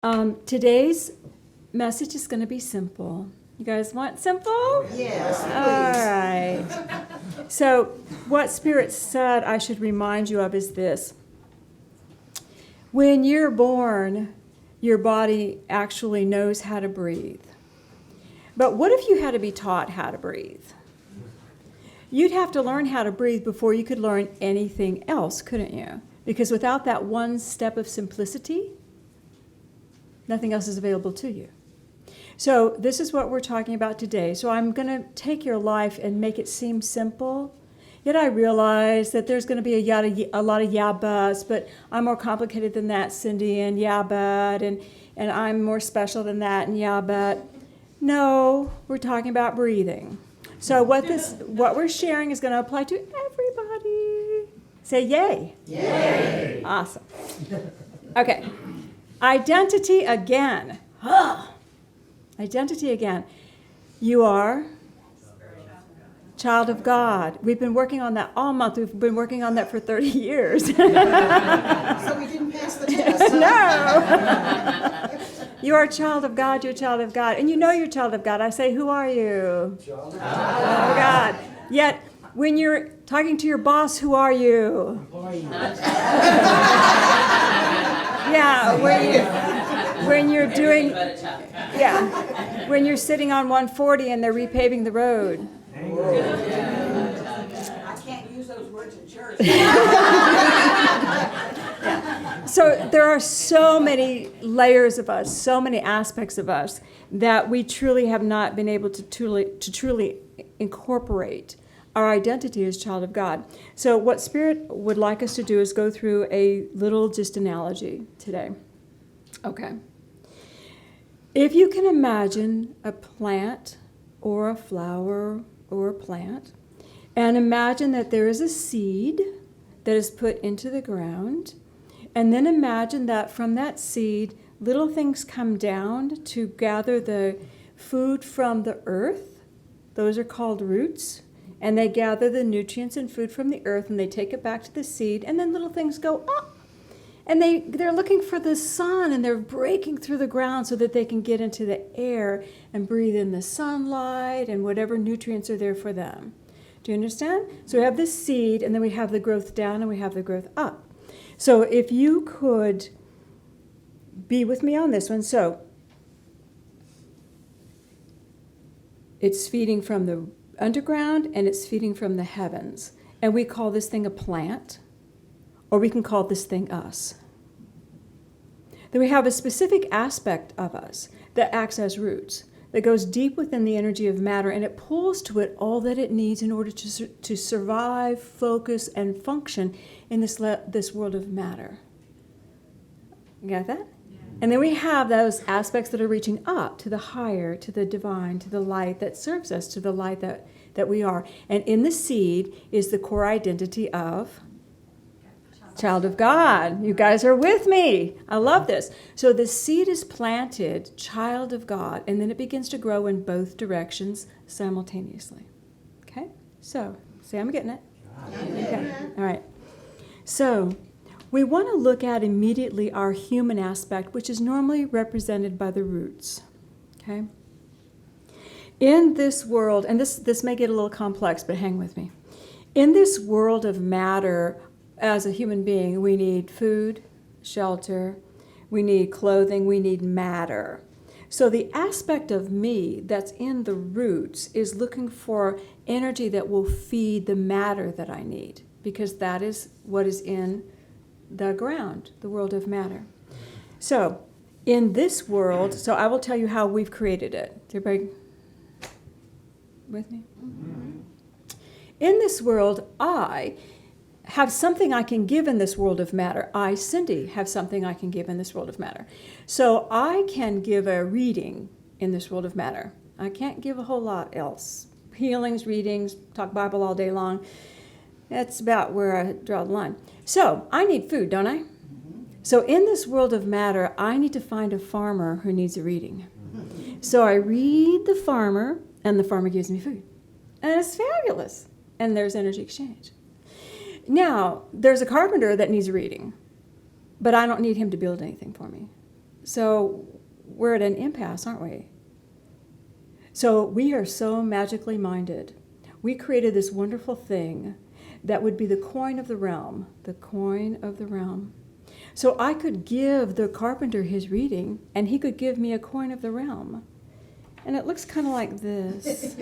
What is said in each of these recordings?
Today's message is going to be simple. You guys want simple? Yes, All right. So what Spirit said I should remind you of is this. When you're born, your body actually knows how to breathe. But what if you had to be taught how to breathe? You'd have to learn how to breathe before you could learn anything else, couldn't you? Because without that one step of simplicity, nothing else is available to you. So this is what we're talking about today. So I'm going to take your life and make it seem simple. Yet I realize that there's going to be a lot of yeah buts, but I'm more complicated than that, Cindy, and yeah but, and I'm more special than that, and yeah but. No, we're talking about breathing. So what we're sharing is going to apply to everybody. Say yay. Yay. Awesome. Okay. Identity again. Identity again. You are child of God. We've been working on that all month. We've been working on that for 30 years. So we didn't pass the test. No. You are a child of God. You're a child of God. And you know you're a child of God. I say, who are you? Child of God. Yet, when you're talking to your boss, who are you? Yeah, when you're doing, when you're sitting on 140 and they're repaving the road. I can't use those words in church. So there are so many layers of us, so many aspects of us that we truly have not been able to truly incorporate our identity as child of God. So what Spirit would like us to do is go through a little just analogy today. Okay. If you can imagine a plant or a flower or a plant, and imagine that there is a seed that is put into the ground, and then imagine that from that seed, little things come down to gather the food from the earth. Those are called roots. And they gather the nutrients and food from the earth, and they take it back to the seed, and then little things go up. And they're looking for the sun, and they're breaking through the ground so that they can get into the air and breathe in the sunlight and whatever nutrients are there for them. Do you understand? So we have the seed, and then we have the growth down, and we have the growth up. So if you could be with me on this one. So it's feeding from the underground, and it's feeding from the heavens. And we call this thing a plant, or we can call this thing us. Then we have a specific aspect of us that acts as roots, that goes deep within the energy of matter, and it pulls to it all that it needs in order to survive, focus, and function in this world of matter. You got that? And then we have those aspects that are reaching up to the higher, to the divine, to the light that serves us, to the light that we are. And in the seed is the core identity of child of God. You guys are with me. I love this. So the seed is planted, child of God, and then it begins to grow in both directions simultaneously. Okay? So, say I'm getting it. Okay. All right. So, we want to look at immediately our human aspect, which is normally represented by the roots. Okay? In this world, and this may get a little complex, but hang with me. In this world of matter, as a human being, we need food, shelter, we need clothing, we need matter. So the aspect of me that's in the roots is looking for energy that will feed the matter that I need, because that is what is in the ground, the world of matter. So, in this world, so I will tell you how we've created it. Is everybody with me? Mm-hmm. In this world, I have something I can give in this world of matter. I, Cindy, have something I can give in this world of matter. So I can give a reading in this world of matter. I can't give a whole lot else. Healings, readings, talk Bible all day long. That's about where I draw the line. So, I need food, don't I? Mm-hmm. So, in this world of matter, I need to find a farmer who needs a reading. Mm-hmm. So, I read the farmer, and the farmer gives me food. And it's fabulous. And there's energy exchange. Now, there's a carpenter that needs a reading, but I don't need him to build anything for me. So we're at an impasse, aren't we? So we are so magically minded. We created this wonderful thing that would be the coin of the realm, the coin of the realm. So I could give the carpenter his reading, and he could give me a coin of the realm. And it looks kind of like this.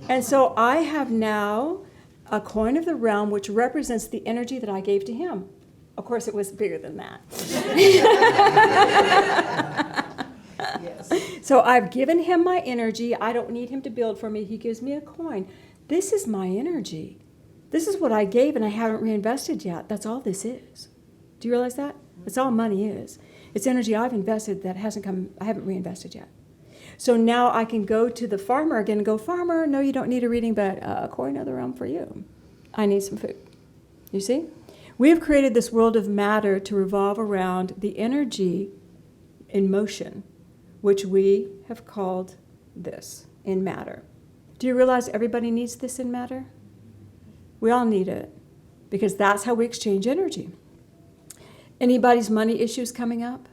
And so I have now a coin of the realm, which represents the energy that I gave to him. Of course, it was bigger than that. Yes. So I've given him my energy. I don't need him to build for me. He gives me a coin. This is my energy. This is what I gave, and I haven't reinvested yet. That's all this is. Do you realize that? That's all money is. It's energy I've invested that I haven't reinvested yet. So now I can go to the farmer again and go, "Farmer, no, you don't need a reading, but a coin of the realm for you. I need some food." You see? We have created this world of matter to revolve around the energy in motion, which we have called this in matter. Do you realize everybody needs this in matter? We all need it because that's how we exchange energy. Anybody's money issues coming up?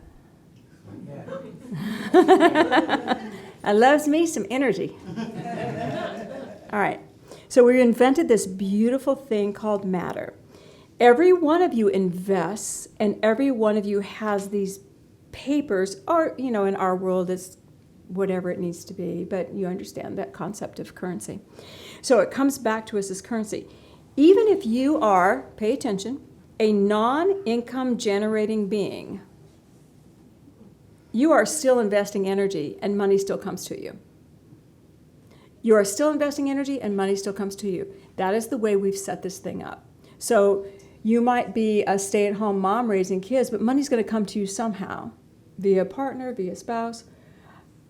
I loves me some energy. All right. So we invented this beautiful thing called matter. Every one of you invests, and every one of you has these papers, or, in our world, it's whatever it needs to be, but you understand that concept of currency. So it comes back to us as currency. Even if you are, pay attention, a non-income generating being, you are still investing energy, and money still comes to you. You are still investing energy, and money still comes to you. That is the way we've set this thing up. So you might be a stay-at-home mom raising kids, but money's going to come to you somehow, via partner, via spouse.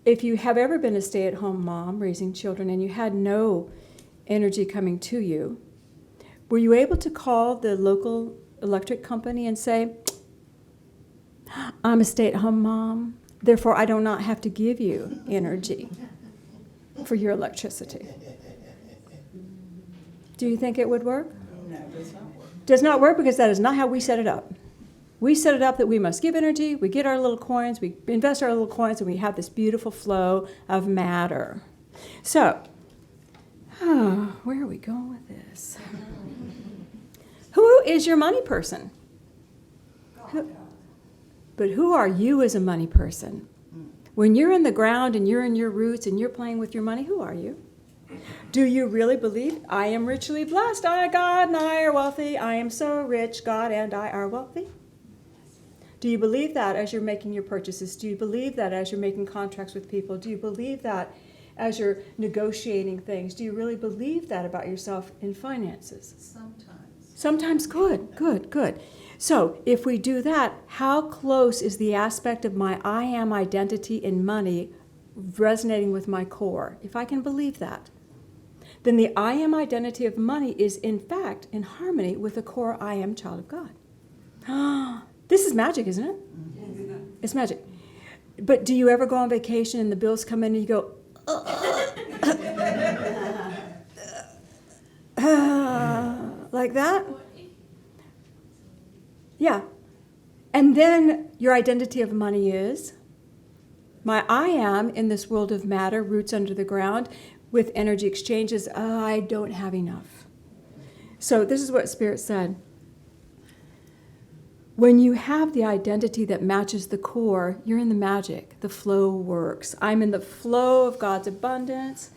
If you have ever been a stay-at-home mom raising children and you had no energy coming to you, were you able to call the local electric company and say, "I'm a stay-at-home mom, therefore I do not have to give you energy for your electricity"? Do you think it would work? No, it does not work. Does not work because that is not how we set it up. We set it up that we must give energy, we get our little coins, we invest our little coins, and we have this beautiful flow of matter. So, where are we going with this? Who is your money person? But who are you as a money person? When you're in the ground and you're in your roots and you're playing with your money, who are you? Do you really believe, "I am richly blessed, God and I are wealthy, I am so rich, God and I are wealthy"? Do you believe that as you're making your purchases? Do you believe that as you're making contracts with people? Do you believe that as you're negotiating things? Do you really believe that about yourself in finances? Sometimes. Sometimes. Good. So if we do that, how close is the aspect of my I am identity in money resonating with my core? If I can believe that, then the I am identity of money is in fact in harmony with the core I am child of God. This is magic, isn't it? It's magic. But do you ever go on vacation and the bills come in and you go, like that? Yeah. And then your identity of money is, my I am in this world of matter, roots under the ground, with energy exchanges, I don't have enough. So this is what Spirit said. When you have the identity that matches the core, you're in the magic. The flow works. I'm in the flow of God's abundance.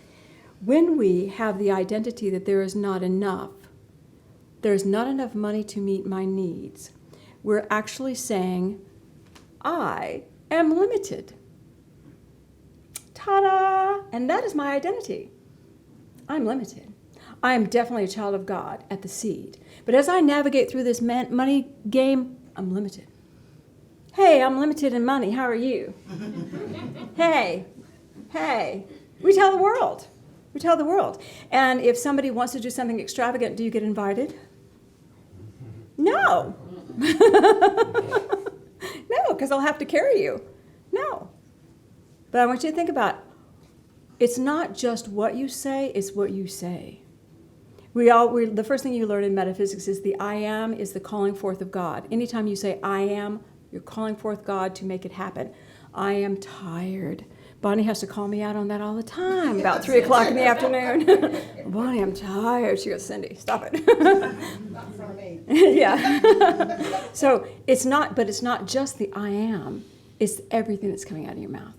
When we have the identity that there's not enough money to meet my needs, we're actually saying, I am limited. Ta-da! And that is my identity. I'm limited. I am definitely a child of God at the seed. But as I navigate through this money game, I'm limited. Hey, I'm limited in money. How are you? Hey. We tell the world. And if somebody wants to do something extravagant, do you get invited? No. No, because I'll have to carry you. No. But I want you to think about, it's not just what you say, it's what you say. The first thing you learn in metaphysics is the I am is the calling forth of God. Anytime you say I am, You're calling forth God to make it happen. I am tired. Bonnie has to call me out on that all the time, about 3 o'clock in the afternoon. Bonnie, I'm tired. She goes, Cindy, stop it. Not in front of me. Yeah. So it's not just the I am, it's everything that's coming out of your mouth.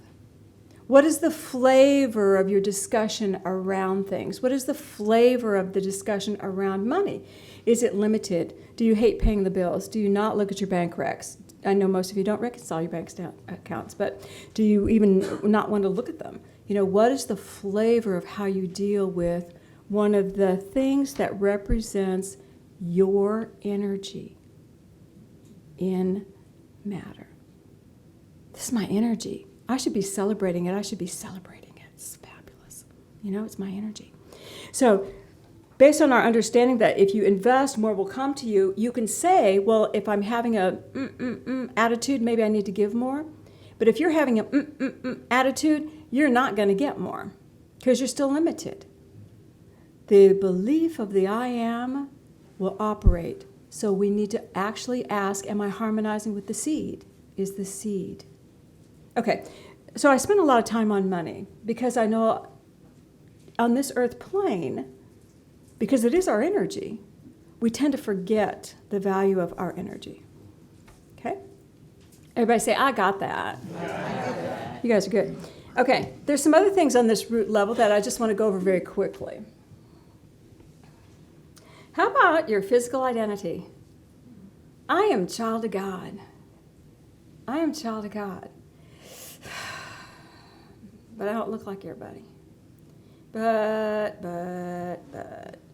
What is the flavor of your discussion around things? What is the flavor of the discussion around money? Is it limited? Do you hate paying the bills? Do you not look at your bank recs? I know most of you don't reconcile your bank accounts, but do you even not want to look at them? What is the flavor of how you deal with one of the things that represents your energy in matter? This is my energy. I should be celebrating it. It's fabulous. It's my energy. So based on our understanding that if you invest, more will come to you, you can say, well, if I'm having a attitude, maybe I need to give more. But if you're having a attitude, you're not going to get more because you're still limited. The belief of the I am will operate. So we need to actually ask, am I harmonizing with the seed? Is the seed? Okay, so I spend a lot of time on money because I know on this earth plane, because it is our energy, we tend to forget the value of our energy. Okay? Everybody say, I got that. You guys are good. Okay, there's some other things on this root level that I just want to go over very quickly. How about your physical identity? I am child of God. I am child of God. But I don't look like everybody. But,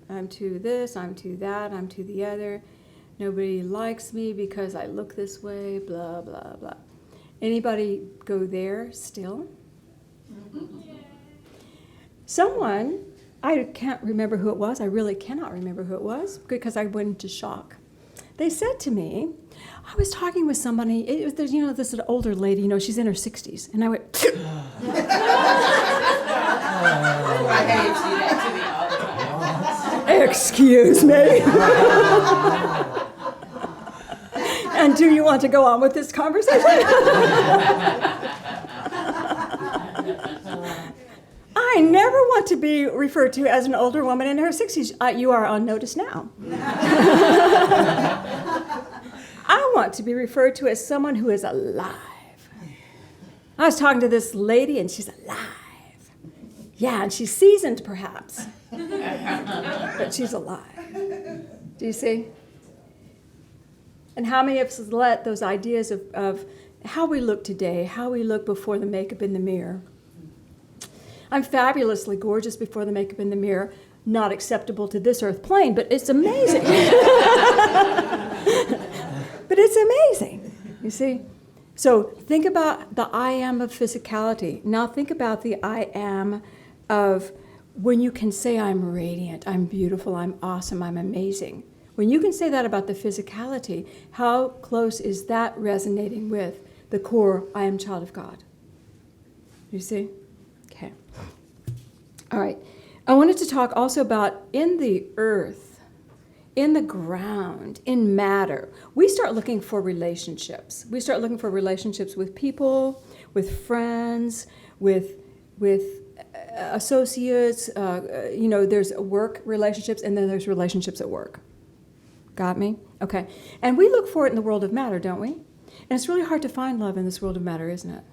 I'm to this, I'm to that, I'm to the other. Nobody likes me because I look this way, blah, blah, blah. Anybody go there still? Someone, I can't remember who it was, I really cannot remember who it was because I went into shock. They said to me, I was talking with somebody, this is an older lady, she's in her 60s, and I went, I hate you that to me all the time. excuse me. And do you want to go on with this conversation? I never want to be referred to as an older woman in her 60s. You are on notice now. I want to be referred to as someone who is alive. I was talking to this lady, and she's alive. Yeah, and she's seasoned, perhaps. But she's alive. Do you see? And how many of us let those ideas of how we look today, how we look before the makeup in the mirror? I'm fabulously gorgeous before the makeup in the mirror. Not acceptable to this earth plane, but it's amazing. But it's amazing, you see? So think about the I am of physicality. Now think about the I am of when you can say I'm radiant, I'm beautiful, I'm awesome, I'm amazing. When you can say that about the physicality, how close is that resonating with the core I am child of God? You see? Okay. All right. I wanted to talk also about in the earth, in the ground, in matter. We start looking for relationships. We start looking for relationships with people, with friends, with associates. There's work relationships, and then there's relationships at work. Got me? Okay. And we look for it in the world of matter, don't we? And it's really hard to find love in this world of matter, isn't it?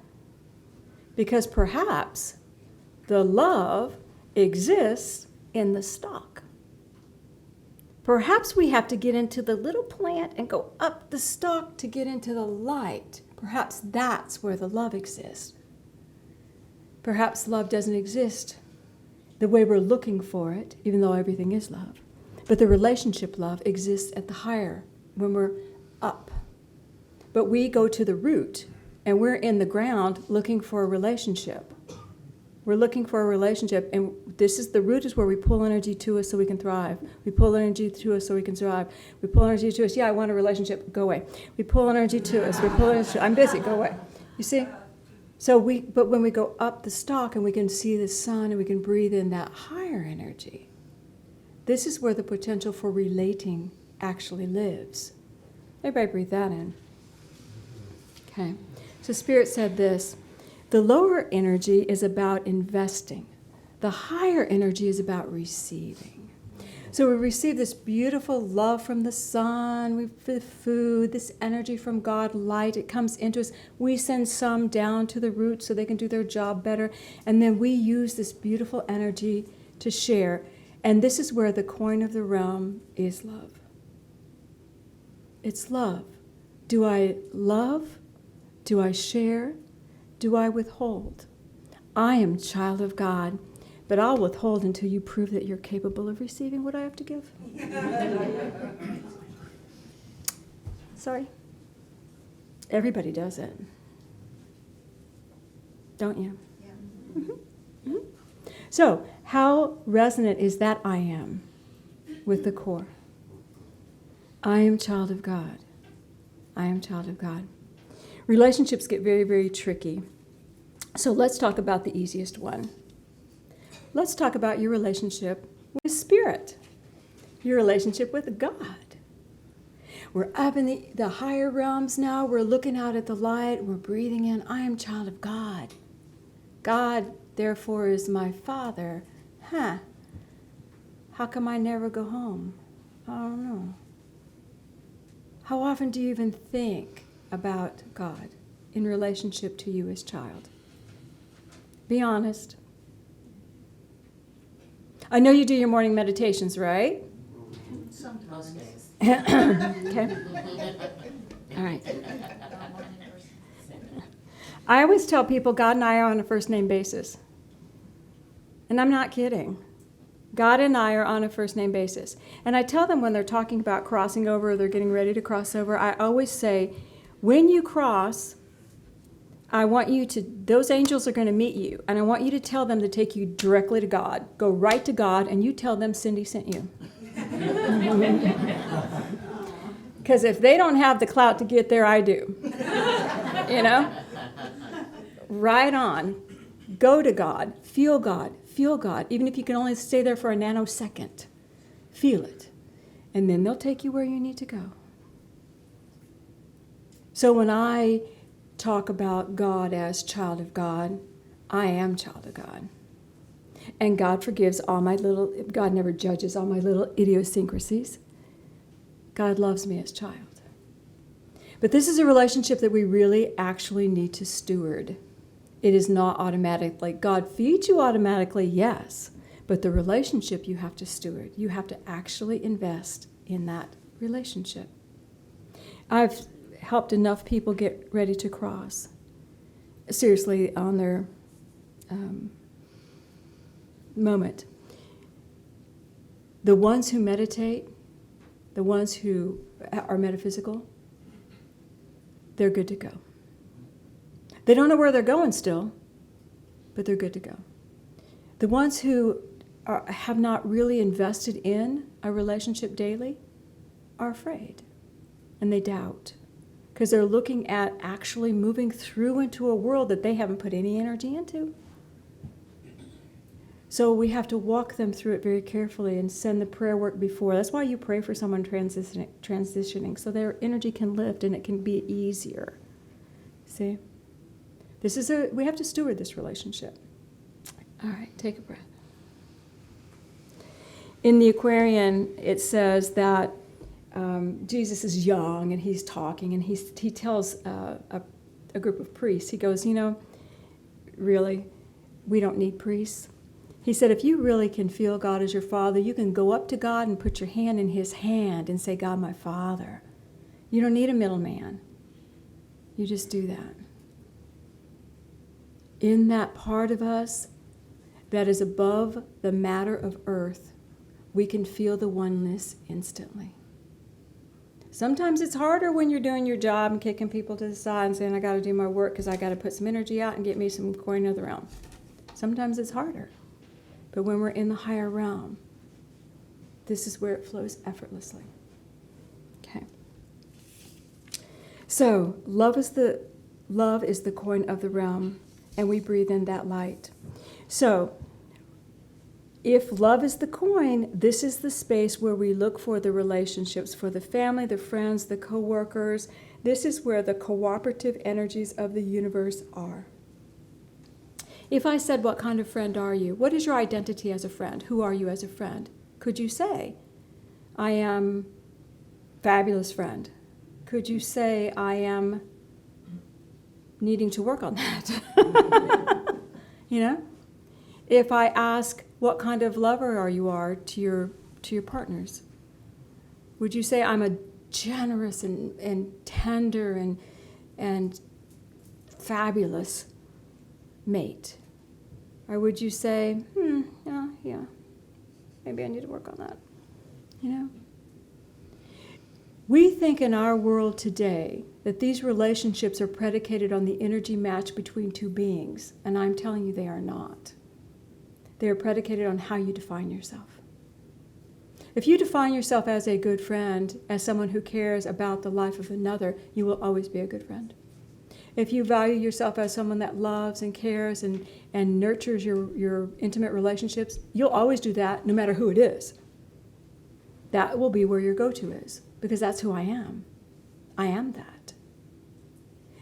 Because perhaps the love exists in the stalk. Perhaps we have to get into the little plant and go up the stalk to get into the light. Perhaps that's where the love exists. Perhaps love doesn't exist the way we're looking for it, even though everything is love. But the relationship love exists at the higher, when we're up. But we go to the root, and we're in the ground looking for a relationship. We're looking for a relationship, and the root is where we pull energy to us so we can thrive. We pull energy to us so we can thrive. We pull energy to us, yeah, I want a relationship, go away. We pull energy to us, I'm busy, go away. You see? But when we go up the stalk and we can see the sun and we can breathe in that higher energy, this is where the potential for relating actually lives. Everybody breathe that in. Okay. So Spirit said this: the lower energy is about investing. The higher energy is about receiving. So we receive this beautiful love from the sun, the food, this energy from God, light. It comes into us. We send some down to the roots so they can do their job better. And then we use this beautiful energy to share. And this is where the coin of the realm is love. It's love. Do I love? Do I share? Do I withhold? I am child of God. But I'll withhold until you prove that you're capable of receiving what I have to give. Sorry. Everybody does it. Don't you? Yeah. Mm-hmm. Mm-hmm. So, how resonant is that I am with the core? I am child of God. I am child of God. Relationships get very, very tricky. So let's talk about the easiest one. Let's talk about your relationship with Spirit, your relationship with God. We're up in the higher realms now. We're looking out at the light. We're breathing in. I am child of God. God, therefore, is my Father. How come I never go home? I don't know. How often do you even think about God in relationship to you as child? Be honest. I know you do your morning meditations, right? Most days. Okay. All right. I always tell people God and I are on a first name basis. And I'm not kidding. God and I are on a first name basis. And I tell them when they're talking about crossing over or they're getting ready to cross over, I always say, when you cross, I want you to, those angels are going to meet you, and I want you to tell them to take you directly to God. Go right to God, and you tell them Cindy sent you. Because if they don't have the clout to get there, I do. You know? Right on. Go to God. Feel God. Feel God. Even if you can only stay there for a nanosecond. Feel it. And then they'll take you where you need to go. So when I talk about God as child of God, I am child of God. And God forgives all my little, God never judges all my little idiosyncrasies. God loves me as child. But this is a relationship that we really actually need to steward. It is not automatic. Like God feeds you automatically, yes. But the relationship you have to steward. You have to actually invest in that relationship. I've helped enough people get ready to cross. Seriously, on their moment. The ones who meditate, the ones who are metaphysical, they're good to go. They don't know where they're going still, but they're good to go. The ones who have not really invested in a relationship daily are afraid, and they doubt, because they're looking at actually moving through into a world that they haven't put any energy into. So we have to walk them through it very carefully and send the prayer work before. That's why you pray for someone transitioning, so their energy can lift and it can be easier. See? We have to steward this relationship. All right, take a breath. In the Aquarian, it says that Jesus is young and he's talking, and he tells a group of priests, he goes, really, we don't need priests. He said, if you really can feel God as your Father, you can go up to God and put your hand in his hand and say, God, my Father. You don't need a middleman. You just do that. In that part of us that is above the matter of earth, we can feel the oneness instantly. Sometimes it's harder when you're doing your job and kicking people to the side and saying, I got to do my work because I got to put some energy out and get me some coin of the realm. Sometimes it's harder. But when we're in the higher realm, this is where it flows effortlessly. Okay. So, love is the coin of the realm, and we breathe in that light. So, if love is the coin, this is the space where we look for the relationships, for the family, the friends, the co-workers, This is where the cooperative energies of the universe are. If I said, what kind of friend are you? What is your identity as a friend? Who are you as a friend? Could you say, I am fabulous friend? Could you say, I am needing to work on that? You know? If I ask, what kind of lover are to your partners? Would you say, I'm a generous and tender and fabulous mate? Or would you say, yeah, maybe I need to work on that, you know? We think in our world today that these relationships are predicated on the energy match between two beings, and I'm telling you they are not. They are predicated on how you define yourself. If you define yourself as a good friend, as someone who cares about the life of another, you will always be a good friend. If you value yourself as someone that loves and cares and nurtures your intimate relationships, you'll always do that no matter who it is. That will be where your go-to is, because that's who I am. I am that.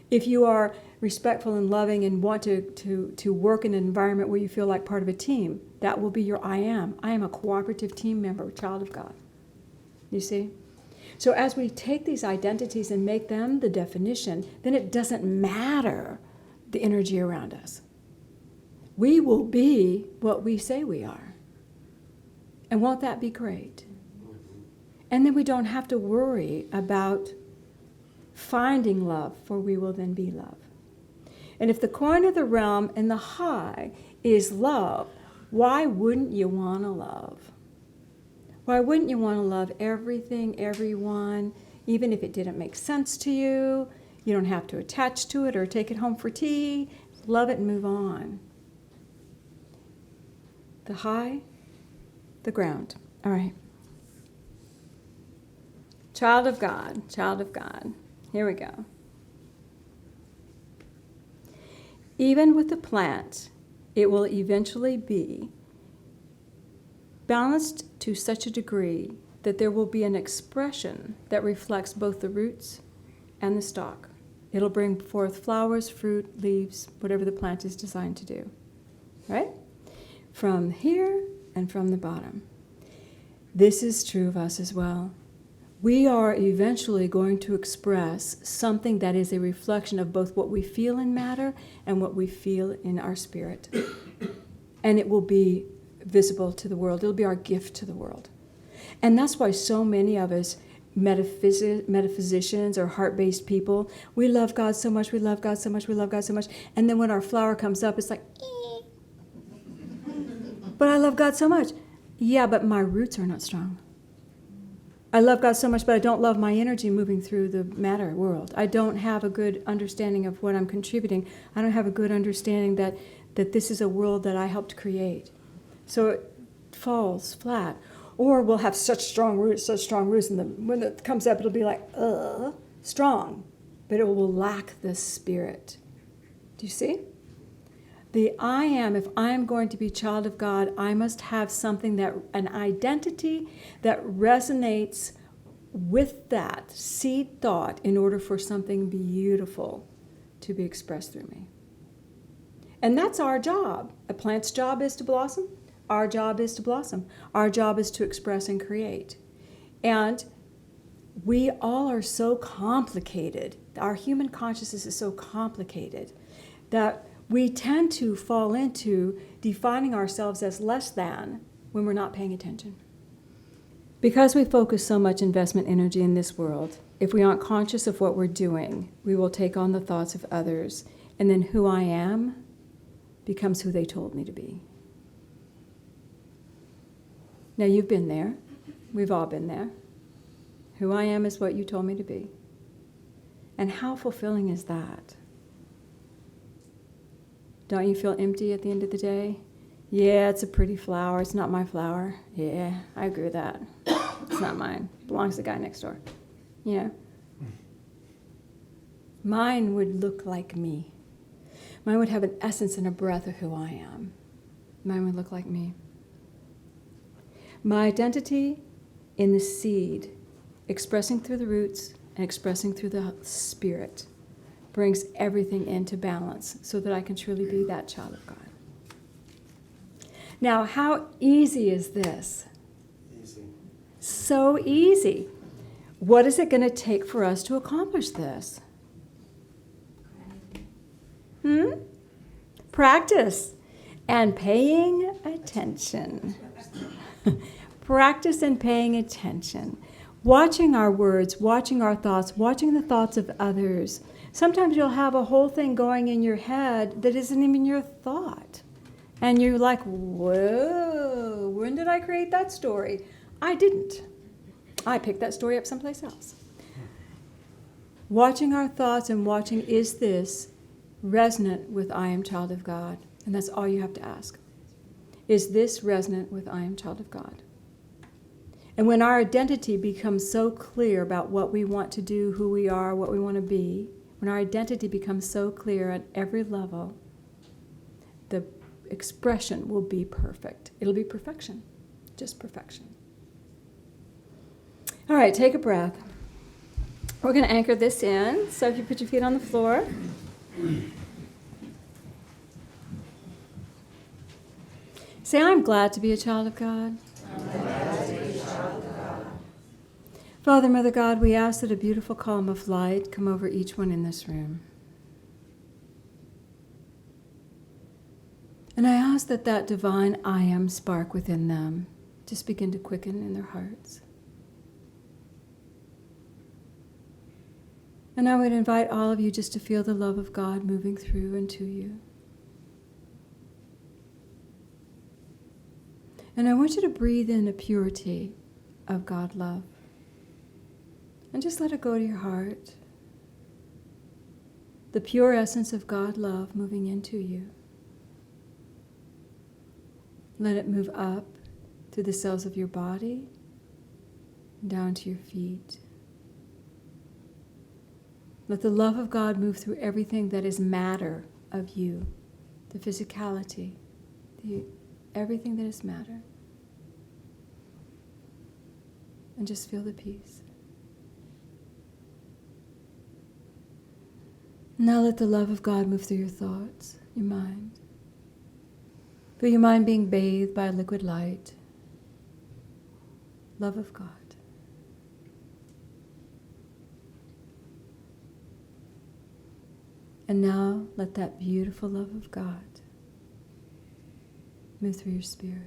If you are respectful and loving and want to work in an environment where you feel like part of a team, that will be your I am. I am a cooperative team member, child of God. You see? So as we take these identities and make them the definition, then it doesn't matter the energy around us. We will be what we say we are. And won't that be great? And then we don't have to worry about finding love, for we will then be love. And if the coin of the realm and the high is love, why wouldn't you want to love? Why wouldn't you want to love everything, everyone, even if it didn't make sense to you? You don't have to attach to it or take it home for tea. Love it and move on. The high, the ground. All right. Child of God, child of God. Here we go. Even with the plant, it will eventually be balanced to such a degree that there will be an expression that reflects both the roots and the stalk. It'll bring forth flowers, fruit, leaves, whatever the plant is designed to do. Right? From here and from the bottom. This is true of us as well. We are eventually going to express something that is a reflection of both what we feel in matter and what we feel in our spirit. And it will be visible to the world. It'll be our gift to the world. And that's why so many of us metaphysicians or heart-based people, we love God so much, we love God so much, we love God so much. And then when our flower comes up, it's like, but I love God so much. Yeah, but my roots are not strong. I love God so much, but I don't love my energy moving through the matter world. I don't have a good understanding of what I'm contributing. I don't have a good understanding that this is a world that I helped create. So it falls flat. Or we'll have such strong roots, and when it comes up, it'll be like, strong. But it will lack the spirit. Do you see? The I am, if I'm going to be child of God, I must have something an identity that resonates with that seed thought in order for something beautiful to be expressed through me. And that's our job. A plant's job is to blossom. Our job is to blossom. Our job is to express and create. And we all are so complicated. Our human consciousness is so complicated that we tend to fall into defining ourselves as less than when we're not paying attention. Because we focus so much investment energy in this world, if we aren't conscious of what we're doing, we will take on the thoughts of others, and then who I am becomes who they told me to be. Now, you've been there. We've all been there. Who I am is what you told me to be. And how fulfilling is that? Don't you feel empty at the end of the day? Yeah, it's a pretty flower. It's not my flower. Yeah, I agree with that. It's not mine. It belongs to the guy next door. You know? Mine would look like me. Mine would have an essence and a breath of who I am. Mine would look like me. My identity in the seed, expressing through the roots and expressing through the Spirit brings everything into balance so that I can truly be that child of God. Now, how easy is this? Easy. So easy. What is it going to take for us to accomplish this? Practice and paying attention. Practice and paying attention. Watching our words, watching our thoughts, watching the thoughts of others. Sometimes you'll have a whole thing going in your head that isn't even your thought. And you're like, whoa, when did I create that story? I didn't. I picked that story up someplace else. Watching our thoughts and watching, is this resonant with I am child of God? And that's all you have to ask. Is this resonant with I am child of God? And when our identity becomes so clear about what we want to do, who we are, what we want to be, when our identity becomes so clear at every level, the expression will be perfect. It'll be perfection, just perfection. All right, take a breath. We're going to anchor this in. So if you put your feet on the floor. Say, I'm glad to be a child of God. Father, Mother God, we ask that a beautiful column of light come over each one in this room. And I ask that that divine I am spark within them just begin to quicken in their hearts. And I would invite all of you just to feel the love of God moving through and to you. And I want you to breathe in a purity of God love. And just let it go to your heart. The pure essence of God love moving into you. Let it move up through the cells of your body, down to your feet. Let the love of God move through everything that is matter of you, the physicality, everything that is matter. And just feel the peace. Now let the love of God move through your thoughts, your mind. Feel your mind being bathed by a liquid light. Love of God. And now let that beautiful love of God move through your spirit.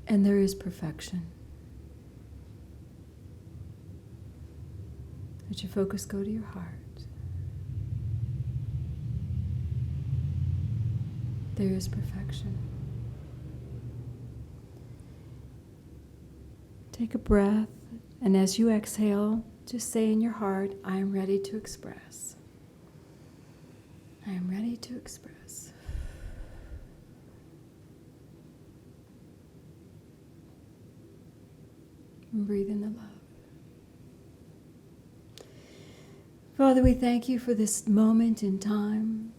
And there is perfection. Let your focus go to your heart. There is perfection. Take a breath, and as you exhale, just say in your heart, I am ready to express. I am ready to express. And breathe in the love. Father, we thank you for this moment in time.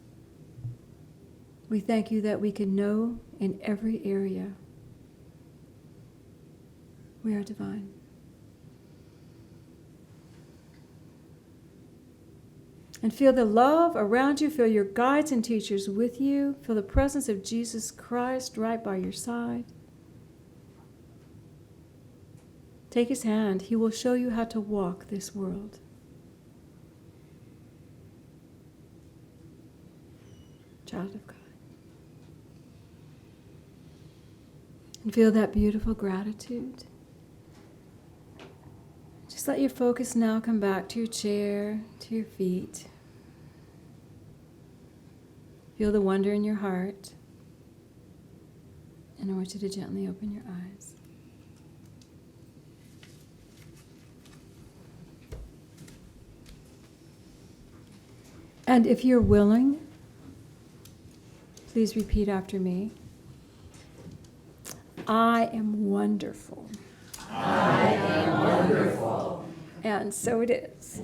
We thank you that we can know in every area we are divine. And feel the love around you. Feel your guides and teachers with you. Feel the presence of Jesus Christ right by your side. Take his hand. He will show you how to walk this world. Child of God. And feel that beautiful gratitude. Just let your focus now come back to your chair, to your feet. Feel the wonder in your heart. And I want you to gently open your eyes. And if you're willing, please repeat after me. I am wonderful. I am wonderful. And so it is.